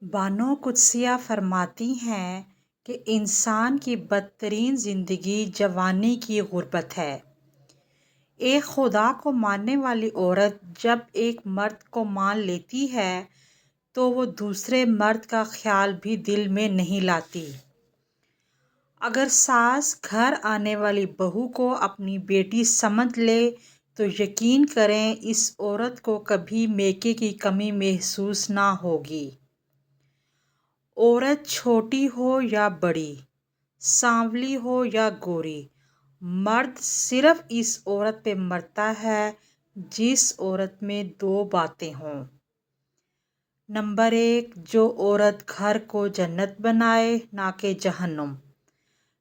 بانو قدسیہ فرماتی ہیں کہ انسان کی بدترین زندگی جوانی کی غربت ہے۔ ایک خدا کو ماننے والی عورت جب ایک مرد کو مان لیتی ہے تو وہ دوسرے مرد کا خیال بھی دل میں نہیں لاتی۔ اگر ساس گھر آنے والی بہو کو اپنی بیٹی سمجھ لے تو یقین کریں اس عورت کو کبھی میکے کی کمی محسوس نہ ہوگی۔ عورت چھوٹی ہو یا بڑی، سانولی ہو یا گوری، مرد صرف اس عورت پہ مرتا ہے جس عورت میں دو باتیں ہوں۔ نمبر 1، جو عورت گھر کو جنت بنائے نہ کہ جہنم۔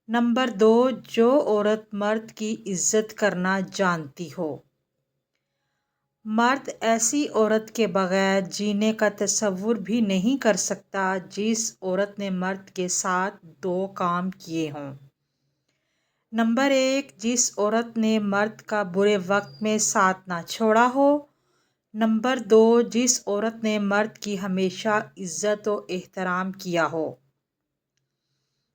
نمبر 2، جو عورت مرد کی عزت کرنا جانتی ہو۔ مرد ایسی عورت کے بغیر جینے کا تصور بھی نہیں کر سکتا جس عورت نے مرد کے ساتھ دو کام کیے ہوں۔ نمبر 1، جس عورت نے مرد کا برے وقت میں ساتھ نہ چھوڑا ہو۔ نمبر 2، جس عورت نے مرد کی ہمیشہ عزت و احترام کیا ہو۔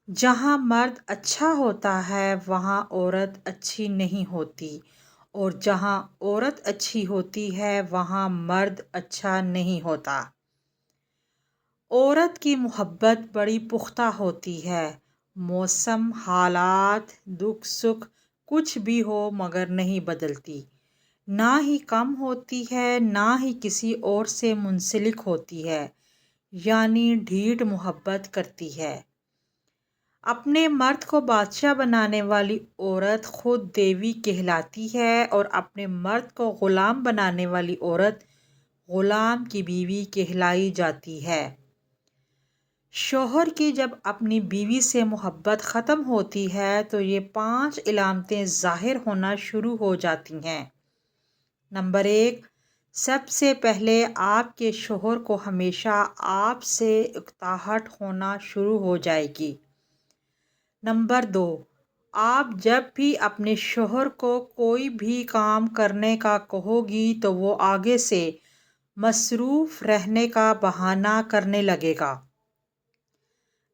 جہاں مرد اچھا ہوتا ہے وہاں عورت اچھی نہیں ہوتی، اور جہاں عورت اچھی ہوتی ہے وہاں مرد اچھا نہیں ہوتا۔ عورت کی محبت بڑی پختہ ہوتی ہے۔ موسم، حالات، دکھ سکھ کچھ بھی ہو مگر نہیں بدلتی۔ نہ ہی کم ہوتی ہے نہ ہی کسی اور سے منسلک ہوتی ہے، یعنی ڈھیٹ محبت کرتی ہے۔ اپنے مرد کو بادشاہ بنانے والی عورت خود دیوی کہلاتی ہے اور اپنے مرد کو غلام بنانے والی عورت غلام کی بیوی کہلائی جاتی ہے۔ شوہر کی جب اپنی بیوی سے محبت ختم ہوتی ہے تو یہ 5 علامتیں ظاہر ہونا شروع ہو جاتی ہیں۔ نمبر 1، سب سے پہلے آپ کے شوہر کو ہمیشہ آپ سے اکتاہٹ ہونا شروع ہو جائے گی۔ نمبر 2، آپ جب بھی اپنے شوہر کو کوئی بھی کام کرنے کا کہو گی تو وہ آگے سے مصروف رہنے کا بہانہ کرنے لگے گا۔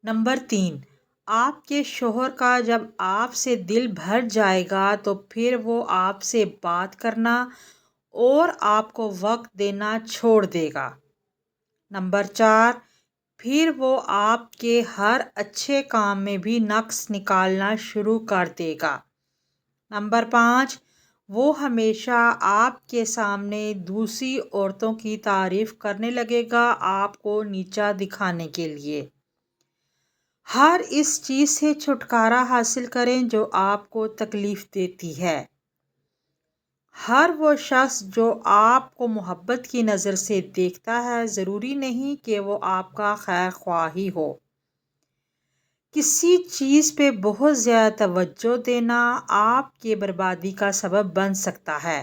نمبر 3، آپ کے شوہر کا جب آپ سے دل بھر جائے گا تو پھر وہ آپ سے بات کرنا اور آپ کو وقت دینا چھوڑ دے گا۔ نمبر 4، پھر وہ آپ کے ہر اچھے کام میں بھی نقص نکالنا شروع کر دے گا۔ نمبر 5، وہ ہمیشہ آپ کے سامنے دوسری عورتوں کی تعریف کرنے لگے گا آپ کو نیچا دکھانے کے لیے۔ ہر اس چیز سے چھٹکارا حاصل کریں جو آپ کو تکلیف دیتی ہے۔ ہر وہ شخص جو آپ کو محبت کی نظر سے دیکھتا ہے ضروری نہیں کہ وہ آپ کا خیر خواہ ہی ہو۔ کسی چیز پہ بہت زیادہ توجہ دینا آپ کی بربادی کا سبب بن سکتا ہے۔